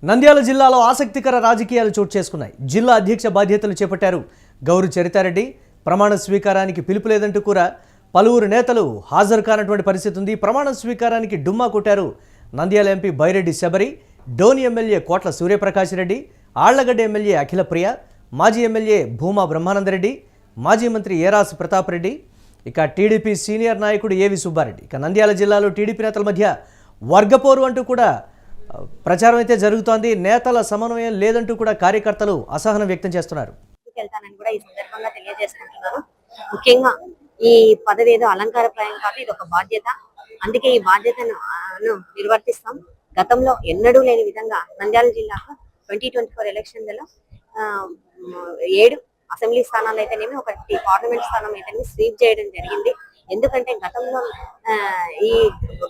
నంద్యాల జిల్లాలో ఆసక్తికర రాజకీయాలు చోటు చేసుకున్నాయి. జిల్లా అధ్యక్ష బాధ్యతలు చేపట్టారు గౌరు చరితారెడ్డి. ప్రమాణ స్వీకారానికి పిలుపు లేదంటూ కూడా పలువురు నేతలు హాజరు కానటువంటి పరిస్థితి ఉంది. ప్రమాణ స్వీకారానికి డుమ్మా కొట్టారు నంద్యాల ఎంపీ బైరెడ్డి శబరి, డోని ఎమ్మెల్యే కోట్ల సూర్యప్రకాష్ రెడ్డి, ఆళ్లగడ్డ ఎమ్మెల్యే అఖిలప్రియ, మాజీ ఎమ్మెల్యే భూమా బ్రహ్మానందరెడ్డి, మాజీ మంత్రి ఏరాస్ ప్రతాప్ రెడ్డి, ఇక టీడీపీ సీనియర్ నాయకుడు ఏవి సుబ్బారెడ్డి. ఇక నంద్యాల జిల్లాలో టీడీపీ నేతల మధ్య వర్గపోరు అంటూ కూడా ప్రచారం అయితే జరుగుతోంది. నేతల సమన్వయం లేదంటూ కూడా కార్యకర్తలు అసహనం వ్యక్తం చేస్తున్నారు. ముఖ్యంగా ఈ పదవి ఏదో అలంకారప్రాయం కాదు, ఇది ఒక బాధ్యత. అందుకే ఈ బాధ్యతను నిర్వర్తిస్తాం. గతంలో ఎన్నడూ లేని విధంగా నంద్యాల జిల్లాకు 2024 ఎలక్షన్లలో 7 అసెంబ్లీ స్థానాలు అయితేనేమి, 1 పార్లమెంట్ స్థానం అయితేనేమి స్వీప్ చేయడం జరిగింది. ఎందుకంటే గతంలో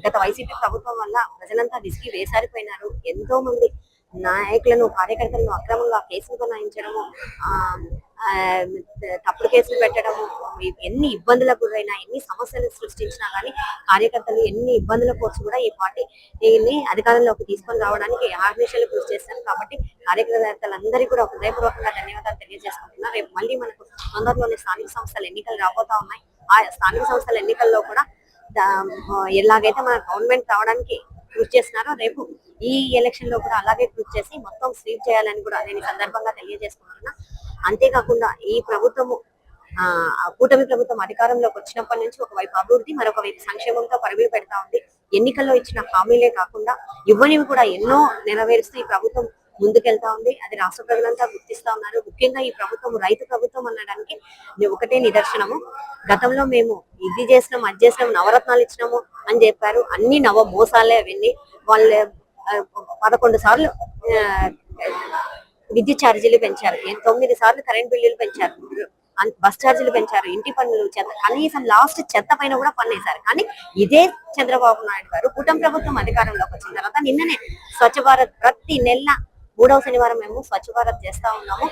గత వైసీపీ ప్రభుత్వం వల్ల ప్రజలంతా విసిగి వేసారిపోయినారు. ఎంతో మంది నాయకులను, కార్యకర్తలను అక్రమంగా కేసులు బనాయించడము, తప్పుడు కేసులు పెట్టడము, ఎన్ని ఇబ్బందులకు గురైనా, ఎన్ని సమస్యలు సృష్టించినా కానీ కార్యకర్తలు ఎన్ని ఇబ్బందుల కోర్సు కూడా ఈ పార్టీని అధికారంలోకి తీసుకొని రావడానికి ఆర్నిషలు కృషి చేస్తారు. కాబట్టి కార్యకర్తలందరికీ కూడా హృదయపూర్వకంగా ధన్యవాదాలు తెలియజేసుకుంటున్నారు. రేపు మళ్ళీ మనకు తొందరలోనే స్థానిక సంస్థల ఎన్నికలు రాబోతా ఉన్నాయి. ఆ స్థానిక సంస్థల ఎన్నికల్లో కూడా ఎలాగైతే మన గవర్నమెంట్ రావడానికి కృషి చేస్తున్నారో రేపు ఈ ఎలక్షన్ లో కూడా అలాగే కృషి చేసి మొత్తం స్వీప్ చేయాలని కూడా నేను ఈ సందర్భంగా తెలియజేసుకుంటున్నా. అంతేకాకుండా ఈ ప్రభుత్వము కూటమి ప్రభుత్వం అధికారంలోకి వచ్చినప్పటి నుంచి ఒకవైపు అభివృద్ధి, మరొక వైపు సంక్షేమంతో పరుగులు పెడతా ఉంది. ఎన్నికల్లో ఇచ్చిన హామీలే కాకుండా ఇవ్వనివి కూడా ఎన్నో నెరవేరుస్తూ ఈ ప్రభుత్వం ముందుకెళ్తా ఉంది. అది రాష్ట్ర ప్రజలంతా గుర్తిస్తా ఉన్నారు. ముఖ్యంగా ఈ ప్రభుత్వం రైతు ప్రభుత్వం అనడానికి ఒకటే నిదర్శనము. గతంలో మేము ఇది చేసినాం, అది చేసినాం, నవరత్నాలు ఇచ్చినాము అని చెప్పారు. అన్ని నవ మోసాలే అవన్నీ. వాళ్ళు 11 సార్లు విద్యుత్ ఛార్జీలు పెంచారు, 9 సార్లు కరెంట్ బిల్లులు పెంచారు, బస్ ఛార్జీలు పెంచారు, ఇంటి పన్నులు, కనీసం లాస్ట్ చెత్త పైన కూడా పన్నేశారు. కానీ ఇదే చంద్రబాబు నాయుడు గారు కూటమి ప్రభుత్వం అధికారంలోకి వచ్చిన తర్వాత నిన్ననే స్వచ్ఛ భారత్, ప్రతి నెల 3వ శనివారం మేము స్వచ్ఛ భారత్ చేస్తా ఉన్నాము.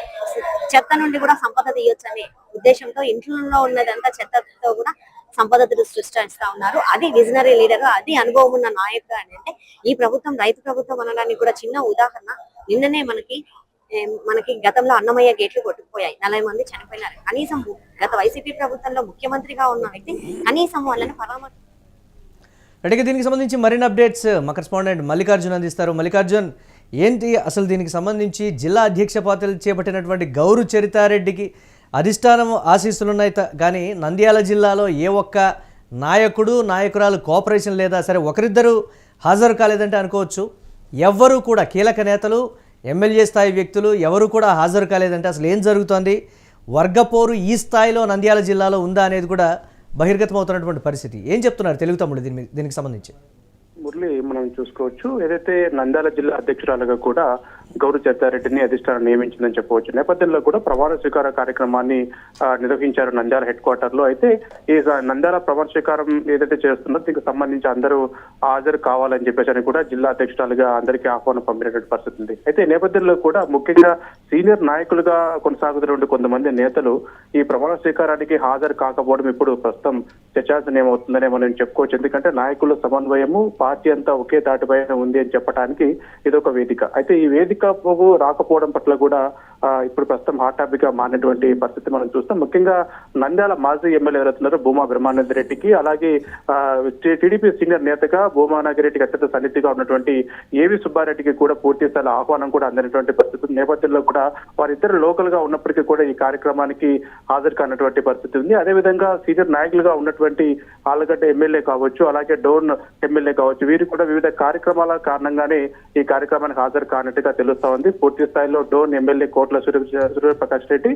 చెత్త నుండి కూడా సంపద తీయొచ్చు అనే ఉద్దేశంతో ఇంట్లో ఉన్నదంతా చెత్తతో కూడా సంపదను సృష్టిస్తా ఉన్నారు. అది విజనరీ లీడర్, అది అనుభవం ఉన్న నాయకుడు అని అంటే ఈ ప్రభుత్వం రైతు ప్రభుత్వం అనడానికి కూడా చిన్న ఉదాహరణ. నిన్ననే మనకి గతంలో అన్నమయ్య గేట్లు కొట్టుకుపోయాయి, 40 మంది చనిపోయినారు. కనీసం గత వైసీపీ ప్రభుత్వంలో ముఖ్యమంత్రిగా ఉన్న వ్యక్తి కనీసం వాళ్ళని పరామర్శ. అంటే దీనికి సంబంధించి మరిన్ని అప్డేట్స్ మా కరెస్పాండెంట్ మల్లికార్జున్ అందిస్తారు. మల్లికార్జున్, ఏంటి అసలు దీనికి సంబంధించి జిల్లా అధ్యక్ష పాత్రలు చేపట్టినటువంటి గౌరు చరితారెడ్డికి అధిష్టానం ఆశీస్సులున్నాయి, కానీ నంద్యాల జిల్లాలో ఏ ఒక్క నాయకుడు నాయకురాలు కోఆపరేషన్ లేదా, సరే ఒకరిద్దరు హాజరు కాలేదంటే అనుకోవచ్చు. ఎవ్వరూ కూడా కీలక నేతలు, ఎమ్మెల్యే స్థాయి వ్యక్తులు ఎవరు కూడా హాజరు కాలేదంటే అసలు ఏం జరుగుతోంది? వర్గపోరు ఈ స్థాయిలో నంద్యాల జిల్లాలో ఉందా అనేది కూడా బహిర్గతమవుతున్నటువంటి పరిస్థితి. ఏం చెప్తున్నారు తెలుగు తమ్ముడు దీనికి సంబంధించి? మురళి, మనం చూసుకోవచ్చు, ఏదైతే నంద్యాల జిల్లా అధ్యక్షురాలుగా కూడా గౌరు చరితారెడ్డిని అధిష్టానం నియమించిందని చెప్పవచ్చు. నేపథ్యంలో కూడా ప్రమాణ స్వీకార కార్యక్రమాన్ని నిర్వహించారు నంద్యాల హెడ్ క్వార్టర్ లో. అయితే ఈ నంద్యాల ప్రమాణ స్వీకారం ఏదైతే చేస్తుందో దీనికి సంబంధించి అందరూ హాజరు కావాలని చెప్పేసి కూడా జిల్లా అధ్యక్షురాలుగా అందరికీ ఆహ్వానం పంపినటువంటి పరిస్థితి ఉంది. అయితే నేపథ్యంలో కూడా ముఖ్యంగా సీనియర్ నాయకులుగా కొనసాగుతున్న కొంతమంది నేతలు ఈ ప్రమాణ స్వీకారానికి హాజరు కాకపోవడం ఇప్పుడు ప్రస్తుతం చర్చాంశనీయం అవుతుందనే మనం చెప్పుకోవచ్చు. ఎందుకంటే నాయకుల సమన్వయము, పార్టీ అంతా ఒకే తాటిపైన ఉంది అని చెప్పడానికి ఇదొక వేదిక. అయితే ఈ వేదిక రాకపోవడం పట్ల కూడా ఇప్పుడు ప్రస్తుతం హాట్ టాపిక్ గా మారినటువంటి పరిస్థితి మనం చూస్తాం. ముఖ్యంగా నంద్యాల మాజీ ఎమ్మెల్యే ఎవరైతున్నారో భూమా బ్రహ్మానందరెడ్డికి, అలాగే టీడీపీ సీనియర్ నేతగా భూమా నాగిరెడ్డికి అత్యంత సన్నిహితిగా ఉన్నటువంటి ఏవి సుబ్బారెడ్డికి కూడా పూర్తి స్థాయి ఆహ్వానం కూడా అందినటువంటి పరిస్థితి నేపథ్యంలో కూడా వారిద్దరు లోకల్ గా ఉన్నప్పటికీ కూడా ఈ కార్యక్రమానికి హాజరు కానటువంటి పరిస్థితి ఉంది. అదేవిధంగా సీనియర్ నాయకులుగా ఉన్నటువంటి ఆళ్లగడ్డ ఎమ్మెల్యే కావచ్చు, అలాగే డోన్ ఎమ్మెల్యే కావచ్చు, వీరు కూడా వివిధ కార్యక్రమాల కారణంగానే ఈ కార్యక్రమానికి హాజరు కానట్టుగా తెలుస్తా ఉంది. పూర్తి స్థాయిలో డోన్ ఎమ్మెల్యే కోట్ల సూర్యప్రకాష్ రెడ్డి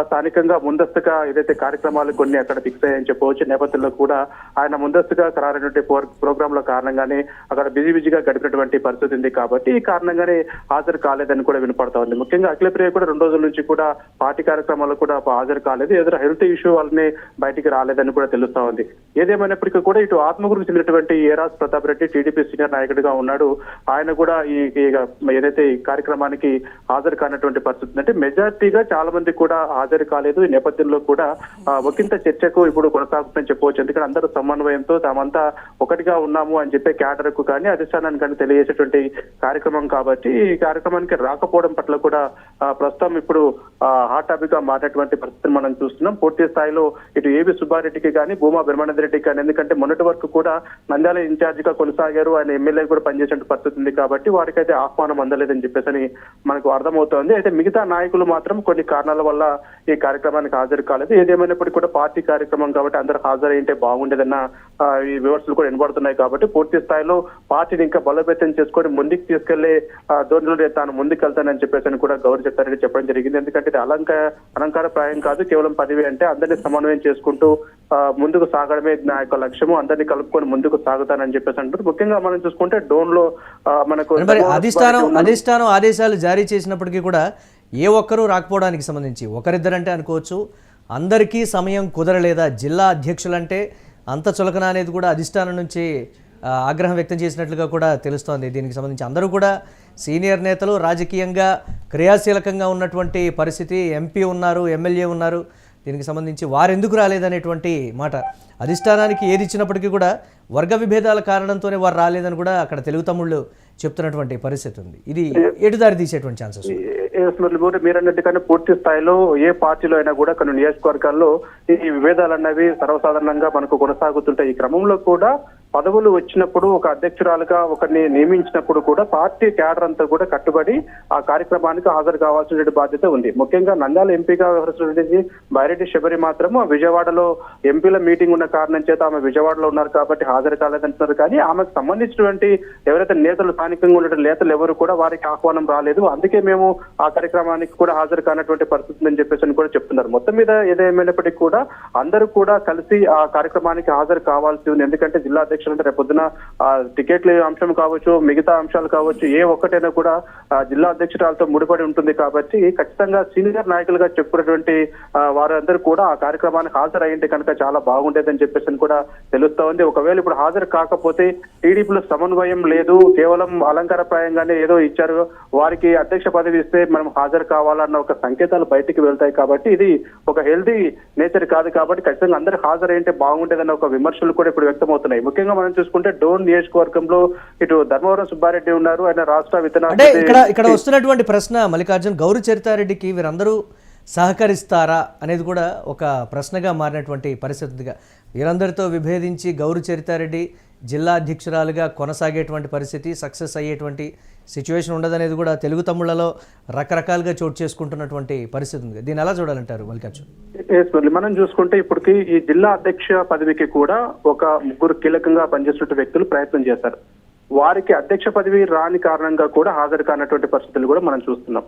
స్థానికంగా ముందస్తుగా ఏదైతే కార్యక్రమాలు కొన్ని అక్కడ ఫిక్స్ అయ్యాయని చెప్పవచ్చు. నేపథ్యంలో కూడా ఆయన ముందస్తుగా ఖరారైనటువంటి ప్రోగ్రాంల కారణంగానే అక్కడ బిజీగా గడిపినటువంటి పరిస్థితి ఉంది. కాబట్టి ఈ కారణంగానే హాజరు కాలేదని కూడా వినపడతా ఉంది. ముఖ్యంగా అఖిలప్రియ కూడా 2 రోజుల నుంచి కూడా పార్టీ కార్యక్రమాలకు కూడా హాజరు కాలేదు. ఏదో హెల్త్ ఇష్యూ వల్లనే బయటికి రాలేదని కూడా తెలుస్తా ఉంది. ఏదేమైనప్పటికీ కూడా ఇటు ఆత్మగురికి చెందినటువంటి ఏరాస్ ప్రతాప్ రెడ్డి టీడీపీ సీనియర్ నాయకుడిగా ఉన్నాడు. ఆయన కూడా ఏదైతే ఈ కార్యక్రమానికి హాజరు కానటువంటి పరిస్థితి ఏంటంటే మెజార్టీగా చాలా మంది కూడా హాజరు కాలేదు. ఈ నేపథ్యంలో కూడా ఒకంత చర్చకు ఇప్పుడు కొనసాగుతుందని చెప్పవచ్చు. ఎందుకంటే అందరూ సమన్వయంతో తామంతా ఒకటిగా ఉన్నాము అని చెప్పే క్యాడర్ కు కానీ అధిష్టానానికి కానీ తెలియజేసేటువంటి కార్యక్రమం కాబట్టి ఈ కార్యక్రమానికి రాకపోవడం పట్ల కూడా ప్రస్తుతం ఇప్పుడు హాట్ టాపిక్ గా మారినటువంటి పరిస్థితిని మనం చూస్తున్నాం. పూర్తి స్థాయిలో ఇటు ఏబి సుబ్బారెడ్డికి కానీ భూమా బ్రహ్మానంద రెడ్డికి కానీ, ఎందుకంటే మొన్నటి వరకు కూడా నంద్యాల ఇన్ఛార్జ్ గా కొనసాగారు, ఆయన ఎమ్మెల్యే కూడా పనిచేసే పరిస్థితి ఉంది కాబట్టి వారికైతే ఆహ్వానం అందలేదని చెప్పేసి మనకు అర్థమవుతోంది. అయితే మిగతా నాయకులు మాత్రం కొన్ని కారణాల వల్ల ఈ కార్యక్రమానికి హాజరు కాలేదు. ఏదేమైనప్పటికీ కూడా పార్టీ కార్యక్రమం కాబట్టి అందరూ హాజరైంటే బాగుండేదన్న ఈ విమర్శలు కూడా వినబడుతున్నాయి. కాబట్టి పూర్తి స్థాయిలో పార్టీని ఇంకా బలోపేతం చేసుకొని ముందుకు తీసుకెళ్లే ధోరణిలో తాను ముందుకు వెళ్తానని చెప్పేసి కూడా గౌరవ చెప్తారని చెప్పడం జరిగింది. ఎందుకంటే ఇది అలంకార ప్రాయం కాదు, కేవలం పదవి అంటే అందరినీ సమన్వయం చేసుకుంటూ ముందుకు సాగడమే నా యొక్క లక్ష్యము, అందరినీ కలుపుకొని ముందుకు సాగుతానని చెప్పేసి అంటారు. ముఖ్యంగా మనం చూసుకుంటే డోన్ లో మనకు అధిష్టానం ఆదేశాలు జారీ చేసినప్పటికీ కూడా ఏ ఒక్కరూ రాకపోవడానికి సంబంధించి ఒకరిద్దరంటే అనుకోవచ్చు, అందరికీ సమయం కుదరలేదా? జిల్లా అధ్యక్షులంటే అంత చులకన అనేది కూడా అధిష్టానం నుంచి ఆగ్రహం వ్యక్తం చేసినట్లుగా కూడా తెలుస్తోంది. దీనికి సంబంధించి అందరూ కూడా సీనియర్ నేతలు, రాజకీయంగా క్రియాశీలకంగా ఉన్నటువంటి పరిస్థితి, ఎంపీ ఉన్నారు, ఎమ్మెల్యే ఉన్నారు, దీనికి సంబంధించి వారెందుకు రాలేదనేటువంటి మాట అధిష్టానానికి ఏది ఇచ్చినప్పటికీ కూడా వర్గ విభేదాల కారణంతోనే వారు రాలేదని కూడా అక్కడ తెలుగు తమ్ముళ్ళు చెప్తున్నటువంటి పరిస్థితి ఉంది. ఇది ఎటుదారి తీసేటువంటి ఛాన్సెస్ మీరన్నట్టుగానే పూర్తి స్థాయిలో ఏ పార్టీలో అయినా కూడా కొన్ని నియోజకవర్గాల్లో ఈ విభేదాలు అన్నవి సర్వసాధారణంగా మనకు కొనసాగుతుంటాయి. ఈ క్రమంలో కూడా పదవులు వచ్చినప్పుడు ఒక అధ్యక్షురాలుగా ఒకరిని నియమించినప్పుడు కూడా పార్టీ క్యాడర్ అంతా కూడా కట్టుబడి ఆ కార్యక్రమానికి హాజరు కావాల్సిన బాధ్యత ఉంది. ముఖ్యంగా నంద్యాల ఎంపీగా వ్యవహరిస్తున్నది బైరెడ్డి శబరి మాత్రము విజయవాడలో ఎంపీల మీటింగ్ ఉన్న కారణం చేత ఆమె విజయవాడలో ఉన్నారు కాబట్టి హాజరు కాలేదంటున్నారు. కానీ ఆమెకు సంబంధించినటువంటి ఎవరైతే నేతలు, స్థానికంగా ఉన్న నేతలు ఎవరు కూడా వారికి ఆహ్వానం రాలేదు, అందుకే మేము ఆ కార్యక్రమానికి కూడా హాజరు కానటువంటి పరిస్థితి అని చెప్పేసి కూడా చెప్తున్నారు. మొత్తం మీద ఏదేమైనప్పటికీ కూడా అందరూ కూడా కలిసి ఆ కార్యక్రమానికి హాజరు కావాల్సి ఉంది. ఎందుకంటే జిల్లా అధ్యక్షులు అంటే రేపొద్దున టికెట్ల అంశం కావచ్చు, మిగతా అంశాలు కావచ్చు, ఏ ఒక్కటైనా కూడా జిల్లా అధ్యక్షురాలతో ముడిపడి ఉంటుంది. కాబట్టి ఖచ్చితంగా సీనియర్ నాయకులుగా చెప్పుకున్నటువంటి వారందరూ కూడా ఆ కార్యక్రమానికి హాజరయ్యింటే కనుక చాలా బాగుండేదని చెప్పేసి కూడా తెలుస్తా ఉంది. ఒకవేళ ఇప్పుడు హాజరు కాకపోతే టీడీపీలో సమన్వయం లేదు, కేవలం అలంకారప్రాయంగానే ఏదో ఇచ్చారు, వారికి అధ్యక్ష పదవి ఇస్తే మనం హాజరు కావాలన్న ఒక సంకేతాలు బయటికి వెళ్తాయి. కాబట్టి ఇది ఒక హెల్దీ నేచర్ కాదు. కాబట్టి ఖచ్చితంగా అందరూ హాజరైంటే బాగుండేదన్న ఒక విమర్శలు కూడా ఇప్పుడు వ్యక్తమవుతున్నాయి. ముఖ్యంగా మనం చూసుకుంటే డోన్ నియోజకవర్గంలో ఇటు ధర్మవరం సుబ్బారెడ్డి ఉన్నారు, ఆయన రాష్ట్ర అంటే ఇక్కడ వస్తున్నటువంటి ప్రశ్న మల్లికార్జున్, గౌరు చరితారెడ్డికి వీరందరూ సహకరిస్తారా అనేది కూడా ఒక ప్రశ్నగా మారినటువంటి పరిస్థితిగా, వీరందరితో విభేదించి గౌరు చరితారెడ్డి జిల్లా అధ్యక్షురాలుగా కొనసాగేటువంటి పరిస్థితి, సక్సెస్ అయ్యేటువంటి సిచ్యువేషన్ ఉండదనేది కూడా తెలుగు తమ్ముళ్లలో రకరకాలుగా చోటు చేసుకుంటున్నటువంటి పరిస్థితి ఉంది. దీన్ని ఎలా చూడాలంటారు మల్లికార్జున్? మనం చూసుకుంటే ఇప్పటికి ఈ జిల్లా అధ్యక్ష పదవికి కూడా ఒక ముగ్గురు కీలకంగా పనిచేస్తున్న వ్యక్తులు ప్రయత్నం చేశారు. వారికి అధ్యక్ష పదవి రాని కారణంగా కూడా హాజరు కానటువంటి పరిస్థితులు కూడా మనం చూస్తున్నాం.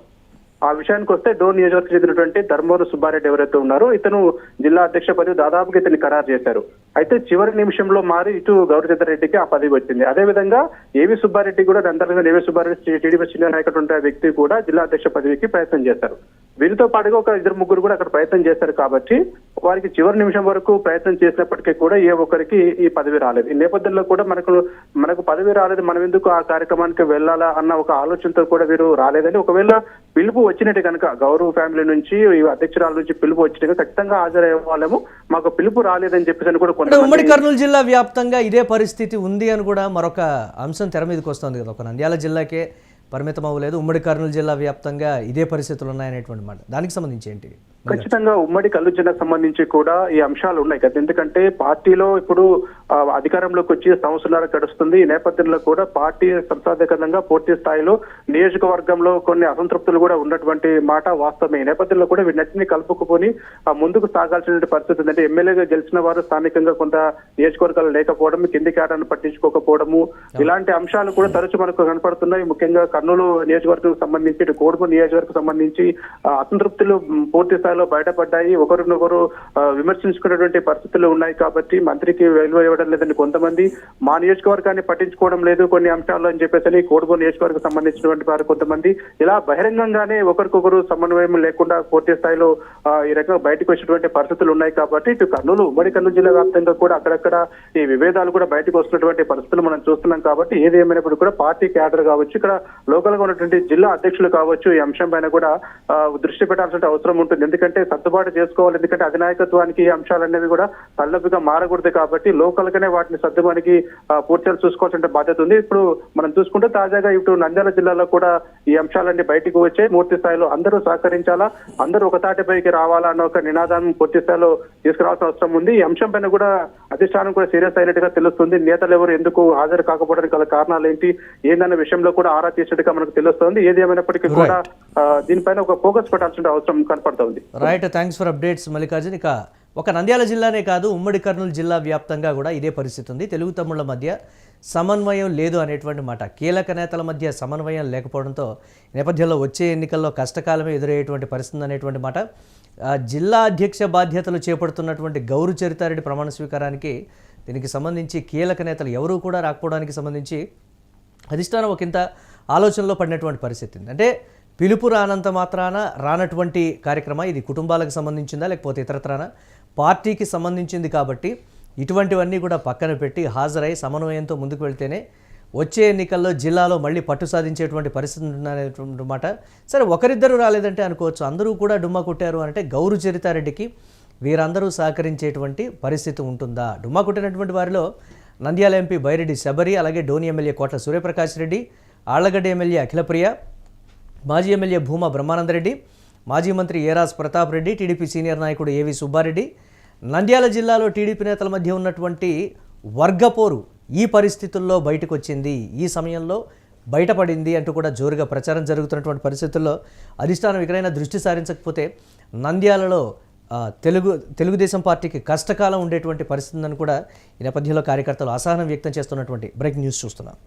ఆ విషయానికి వస్తే డోన్ నియోజకవర్గం చెందినటువంటి ధర్మవరం సుబ్బారెడ్డి ఎవరైతే ఉన్నారో ఇతను జిల్లా అధ్యక్ష పదవి దాదాపుగా ఇతన్ని ఖరారు చేశారు. అయితే చివరి నిమిషంలో మారి ఇటు గౌరచంద్రరెడ్డికి ఆ పదవి వచ్చింది. అదేవిధంగా ఏవి సుబ్బారెడ్డి కూడా నందరగా ఏవి సుబ్బారెడ్డి టీడీపీ సీనియర్ నాయకుడు వ్యక్తి కూడా జిల్లా అధ్యక్ష పదవికి ప్రయత్నం చేశారు. వీరితో పాటుగా ఒక ఇద్దరు ముగ్గురు కూడా అక్కడ ప్రయత్నం చేశారు. కాబట్టి వారికి చివరి నిమిషం వరకు ప్రయత్నం చేసినప్పటికీ కూడా ఏ ఒక్కరికి ఈ పదవి రాలేదు. ఈ నేపథ్యంలో కూడా మనకు పదవి రాలేదు, మనం ఎందుకు ఆ కార్యక్రమానికి వెళ్ళాలా అన్న ఒక ఆలోచనతో కూడా వీరు రాలేదని, ఒకవేళ పిలుపు వచ్చినట్టు కనుక గౌరవ ఫ్యామిలీ నుంచి అధ్యక్షురాల నుంచి పిలుపు వచ్చినట్టు ఖచ్చితంగా హాజరయ్యే వాళ్ళము, మాకు పిలుపు రాలేదని చెప్పేసి కూడా ఉమ్మడి కర్నూలు జిల్లా వ్యాప్తంగా ఇదే పరిస్థితి ఉంది అని కూడా మరొక అంశం తెర మీదకి వస్తుంది కదా. ఒక నంద్యాల జిల్లాకే పరిమితం అవ్వలేదు, ఉమ్మడి కర్నూలు జిల్లా వ్యాప్తంగా ఇదే పరిస్థితులు ఉన్నాయనేటువంటి మాట, దానికి సంబంధించి ఏంటి? ఖచ్చితంగా ఉమ్మడి కర్నూలు జిల్లాకు సంబంధించి కూడా ఈ అంశాలు ఉన్నాయి కదా. ఎందుకంటే పార్టీలో ఇప్పుడు అధికారంలోకి వచ్చి సంవత్సరాల గడుస్తుంది. ఈ నేపథ్యంలో కూడా పార్టీ సంస్థాగతంగా పూర్తి స్థాయిలో నియోజకవర్గంలో కొన్ని అసంతృప్తులు కూడా ఉన్నటువంటి మాట వాస్తవమే. ఈ నేపథ్యంలో కూడా వీటిని కలుపుకుపోని ముందుకు సాగాల్సిన పరిస్థితి ఉంది. అంటే ఎమ్మెల్యేగా గెలిచిన వారు స్థానికంగా కొంత నియోజకవర్గాలు లేకపోవడం, కింది కేటాన్ని పట్టించుకోకపోవడము, ఇలాంటి అంశాలు కూడా తరచు మనకు కనపడుతున్నాయి. ముఖ్యంగా కర్నూలు నియోజకవర్గం సంబంధించి, ఇటు కోడుమూరు నియోజకవర్గం సంబంధించి అసంతృప్తులు పూర్తి స్థాయిలో స్థాయిలో బయటపడ్డాయి. ఒకరినొకరు విమర్శించుకున్నటువంటి పరిస్థితులు ఉన్నాయి. కాబట్టి మంత్రికి విలువ ఇవ్వడం లేదని కొంతమంది, మా నియోజకవర్గాన్ని పట్టించుకోవడం లేదు కొన్ని అంశాల్లో అని చెప్పేసి కోడుమూరు నియోజకవర్గం సంబంధించినటువంటి వారు కొంతమంది ఇలా బహిరంగంగానే ఒకరికొకరు సమన్వయం లేకుండా పూర్తి స్థాయిలో ఈ రకంగా బయటకు వచ్చినటువంటి పరిస్థితులు ఉన్నాయి. కాబట్టి ఇటు కర్నూలు, ఉమ్మడి కర్నూలు జిల్లా వ్యాప్తంగా కూడా అక్కడక్కడ ఈ విభేదాలు కూడా బయటకు వస్తున్నటువంటి పరిస్థితులు మనం చూస్తున్నాం. కాబట్టి ఏది ఏమైనప్పుడు కూడా పార్టీ క్యాడర్ కావచ్చు, ఇక్కడ లోకల్ గా ఉన్నటువంటి జిల్లా అధ్యక్షులు కావచ్చు, ఈ అంశం పైన కూడా దృష్టి పెట్టాల్సిన అవసరం ఉంటుంది. ఎందుకంటే సర్దుబాటు చేసుకోవాలి. ఎందుకంటే అధినాయకత్వానికి ఈ అంశాలు అనేవి కూడా తలనొప్పిగా మారకూడదు. కాబట్టి లోకల్ గానే వాటిని సర్దుమానికి పూర్తిగా చూసుకోవాల్సిన బాధ్యత ఉంది. ఇప్పుడు మనం చూసుకుంటే తాజాగా ఇటు నంద్యాల జిల్లాలో కూడా ఈ అంశాలన్నీ బయటకు వచ్చాయి. పూర్తి స్థాయిలో అందరూ సహకరించాలా, అందరూ ఒక తాటిపైకి రావాలా అన్న ఒక నినాదాన్ని పూర్తి స్థాయిలో తీసుకురావాల్సిన అవసరం ఉంది. ఈ అంశం పైన కూడా అధిష్టానం కూడా సీరియస్ అయినట్టుగా తెలుస్తుంది. నేతలు ఎవరు ఎందుకు హాజరు కాకపోవడానికి గల కారణాలు ఏంటి ఏందన్న విషయంలో కూడా ఆరా తీసినట్టుగా మనకు తెలుస్తుంది. ఏది ఏమైనప్పటికీ కూడా దీనిపైన ఒక ఫోకస్ పెట్టాల్సిన అవసరం కనపడుతుంది. Right, thanks for updates Mallikarjun. ఇక ఒక నంద్యాల జిల్లానే కాదు, ఉమ్మడి కర్నూలు జిల్లా వ్యాప్తంగా కూడా ఇదే పరిస్థితి ఉంది. తెలుగు తమ్ముళ్ల మధ్య సమన్వయం లేదు అనేటువంటి మాట. కీలక నేతల మధ్య సమన్వయం లేకపోవడంతో నేపథ్యంలో వచ్చే ఎన్నికల్లో కష్టకాలమే ఎదురయ్యేటువంటి పరిస్థితి అనేటువంటి మాట. జిల్లా అధ్యక్ష బాధ్యతలు చేపడుతున్నటువంటి గౌరు చరితారెడ్డి ప్రమాణ స్వీకారానికి దీనికి సంబంధించి కీలక నేతలు ఎవరూ కూడా రాకపోవడానికి సంబంధించి అధిష్టానం ఒకంత ఆలోచనలో పడినటువంటి పరిస్థితి. అంటే పిలుపు రానంత మాత్రాన రానటువంటి కార్యక్రమం ఇది కుటుంబాలకు సంబంధించిందా లేకపోతే ఇతరత్రాన పార్టీకి సంబంధించింది. కాబట్టి ఇటువంటివన్నీ కూడా పక్కన పెట్టి హాజరై సమన్వయంతో ముందుకు వెళ్తేనే వచ్చే ఎన్నికల్లో జిల్లాలో మళ్ళీ పట్టు సాధించేటువంటి పరిస్థితి ఉందనేటువంటి మాట. సరే, ఒకరిద్దరు రాలేదంటే అనుకోవచ్చు, అందరూ కూడా డుమ్మా కొట్టారు అంటే గౌరు చరితారెడ్డికి వీరందరూ సహకరించేటువంటి పరిస్థితి ఉంటుందా? డుమ్మా కొట్టినటువంటి వారిలో నంద్యాల ఎంపీ బైరెడ్డి శబరి, అలాగే డోని ఎమ్మెల్యే కోట్ల సూర్యప్రకాష్ రెడ్డి, ఆళ్లగడ్డ ఎమ్మెల్యే అఖిలప్రియ, మాజీ ఎమ్మెల్యే భూమా బ్రహ్మానందరెడ్డి, మాజీ మంత్రి ఏరాస్ ప్రతాప్ రెడ్డి, టీడీపీ సీనియర్ నాయకుడు ఏవి సుబ్బారెడ్డి. నంద్యాల జిల్లాలో టీడీపీ నేతల మధ్య ఉన్నటువంటి వర్గపోరు ఈ పరిస్థితుల్లో బయటకు వచ్చింది, ఈ సమయంలో బయటపడింది అంటూ కూడా జోరుగా ప్రచారం జరుగుతున్నటువంటి పరిస్థితుల్లో అధిష్టానం ఎక్కడైనా దృష్టి సారించకపోతే నంద్యాలలో తెలుగుదేశం పార్టీకి కష్టకాలం ఉండేటువంటి పరిస్థితి ఉందని కూడా ఈ నేపథ్యంలో కార్యకర్తలు అసహనం వ్యక్తం చేస్తున్నటువంటి బ్రేకింగ్ న్యూస్ చూస్తున్నాం.